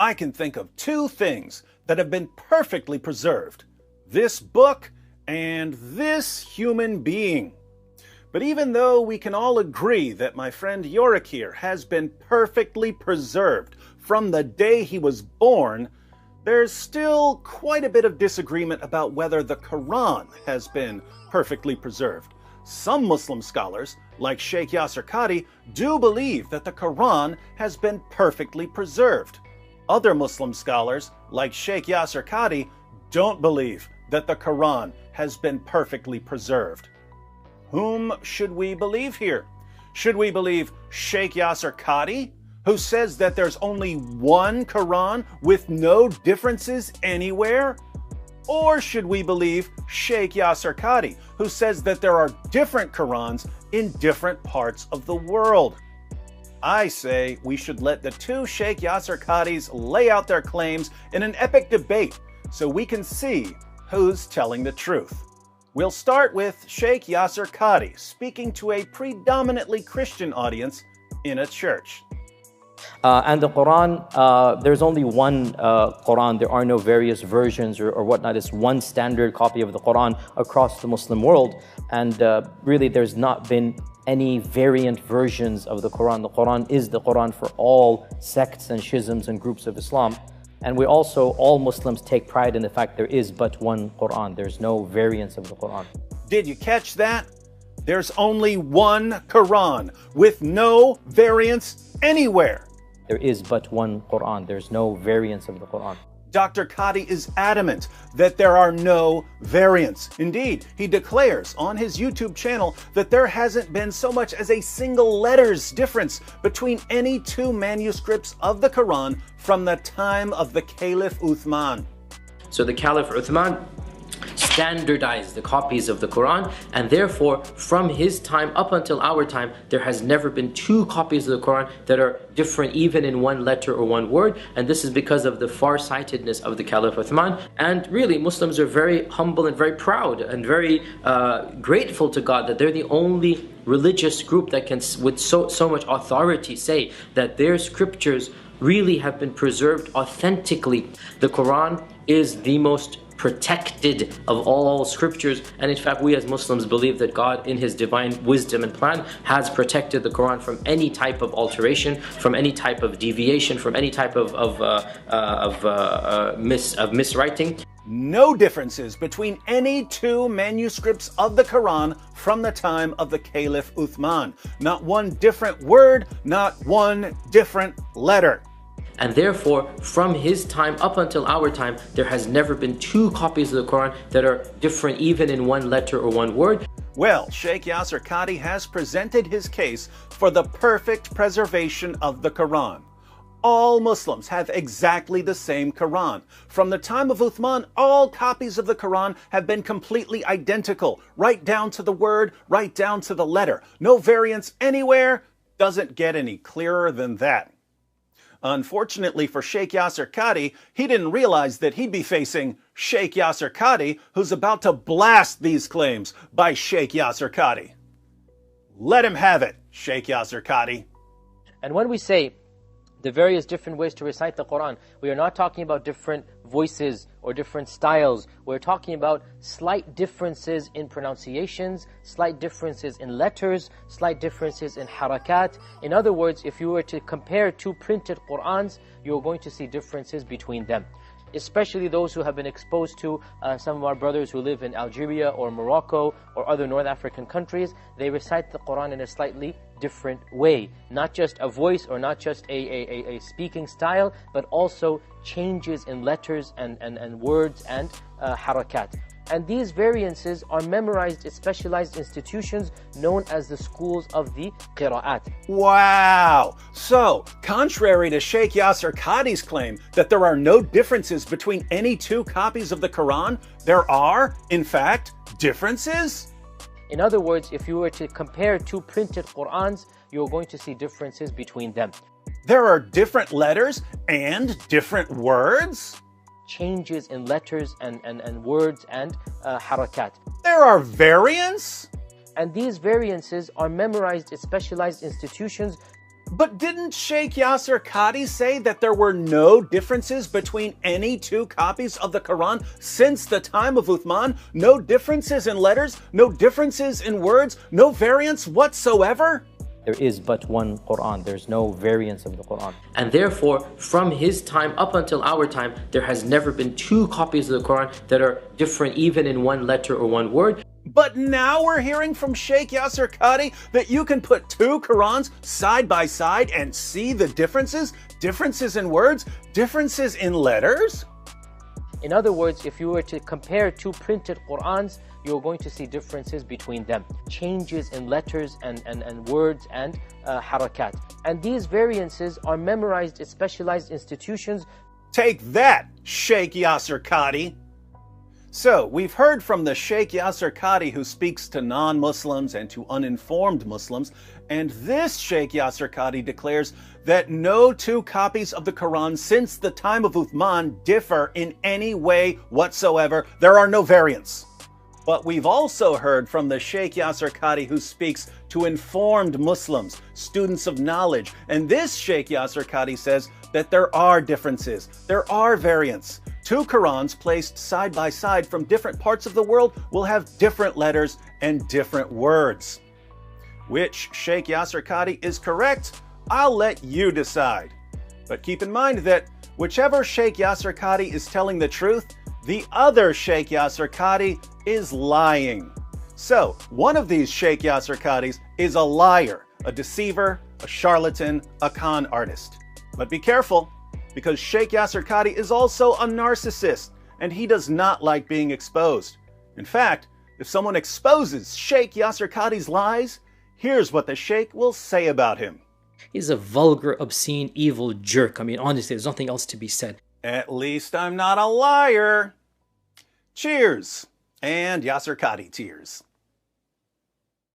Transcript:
I can think of two things that have been perfectly preserved: this book and this human being. But even though we can all agree that my friend Yorick here has been perfectly preserved from the day he was born, there's still quite a bit of disagreement about whether the Quran has been perfectly preserved. Some Muslim scholars, like Sheikh Yasser Qadhi, do believe that the Quran has been perfectly preserved. Other Muslim scholars, like Sheikh Yasser Qadhi, don't believe that the Quran has been perfectly preserved. Whom should we believe here? Should we believe Sheikh Yasser Qadhi, who says that there's only one Quran with no differences anywhere? Or should we believe Sheikh Yasser Qadhi, who says that there are different Qurans in different parts of the world? I say we should let the two Sheikh Yasser Qadhis lay out their claims in an epic debate so we can see who's telling the truth. We'll start with Sheikh Yasser Qadhi speaking to a predominantly Christian audience in a church. And the Quran, there's only one Quran. There are no various versions or whatnot. It's one standard copy of the Quran across the Muslim world. And really, there's not been any variant versions of the Quran. The Quran is the Quran for all sects and schisms and groups of Islam. And we also, all Muslims take pride in the fact there is but one Quran. There's no variants of the Quran. Did you catch that? There's only one Quran with no variants anywhere. There is but one Quran. There's no variants of the Quran. Dr. Qadhi is adamant that there are no variants. Indeed, he declares on his YouTube channel that there hasn't been so much as a single letter's difference between any two manuscripts of the Quran from the time of the Caliph Uthman. So the Caliph Uthman standardized the copies of the Quran, and therefore from his time up until our time there has never been two copies of the Quran that are different even in one letter or one word. And this is because of the farsightedness of the Caliph Uthman. And really Muslims are very humble and very proud and very grateful to God that they're the only religious group that can with so much authority say that their scriptures really have been preserved authentically. The Quran is the most protected of all scriptures, and in fact we as Muslims believe that God in his divine wisdom and plan has protected the Quran from any type of alteration, from any type of deviation, from any type of miswriting. No differences between any two manuscripts of the Quran from the time of the Caliph Uthman. Not one different word, not one different letter. And therefore, from his time up until our time, there has never been two copies of the Quran that are different even in one letter or one word. Well, Sheikh Yasser Qadhi has presented his case for the perfect preservation of the Quran. All Muslims have exactly the same Quran. From the time of Uthman, all copies of the Quran have been completely identical, right down to the word, right down to the letter. No variance anywhere. Doesn't get any clearer than that. Unfortunately for Sheikh Yasser Qadhi, he didn't realize that he'd be facing Sheikh Yasser Qadhi, who's about to blast these claims by Sheikh Yasser Qadhi. Let him have it, Sheikh Yasser Qadhi. And when we say the various different ways to recite the Quran, we are not talking about different voices or different styles. We're talking about slight differences in pronunciations, slight differences in letters, slight differences in harakat. In other words, if you were to compare two printed Qurans, you're going to see differences between them. Especially those who have been exposed to some of our brothers who live in Algeria or Morocco or other North African countries, they recite the Quran in a slightly different way. Not just a voice or not just a speaking style, but also changes in letters and words and harakat. And these variances are memorized at specialized institutions known as the schools of the qira'at. Wow! So, contrary to Sheikh Yasser Qadhi's claim that there are no differences between any two copies of the Quran, there are, in fact, differences? In other words, if you were to compare two printed Qurans, you're going to see differences between them. There are different letters and different words? Changes in letters and words and harakat. There are variants? And these variances are memorized at specialized institutions. But didn't Sheikh Yasser Qadhi say that there were no differences between any two copies of the Quran since the time of Uthman? No differences in letters, no differences in words, no variance whatsoever? There is but one Quran. There's no variance of the Quran. And therefore, from his time up until our time, there has never been two copies of the Quran that are different even in one letter or one word. But now we're hearing from Sheikh Yasser Qadhi that you can put two Qurans side by side and see the differences? Differences in words? Differences in letters? In other words, if you were to compare two printed Qurans, you're going to see differences between them. Changes in letters and words and harakat. And these variances are memorized in specialized institutions. Take that, Sheikh Yasser Qadhi! So, we've heard from the Sheikh Yasser Qadhi who speaks to non-Muslims and to uninformed Muslims, and this Sheikh Yasser Qadhi declares that no two copies of the Quran since the time of Uthman differ in any way whatsoever. There are no variants. But we've also heard from the Sheikh Yasser Qadhi who speaks to informed Muslims, students of knowledge, and this Sheikh Yasser Qadhi says that there are differences, there are variants. Two Qurans placed side by side from different parts of the world will have different letters and different words. Which Sheikh Yasser Qadhi is correct? I'll let you decide. But keep in mind that whichever Sheikh Yasser Qadhi is telling the truth, the other Sheikh Yasser Qadhi is lying. So, one of these Sheikh Yasser Qadhis is a liar, a deceiver, a charlatan, a con artist. But be careful, because Sheikh Yasser Qadhi is also a narcissist, and he does not like being exposed. In fact, if someone exposes Sheikh Yasser Qadhi's lies, here's what the Sheikh will say about him. He's a vulgar, obscene, evil jerk. I mean, honestly, there's nothing else to be said. At least I'm not a liar. Cheers! And Yasser Qadhi tears.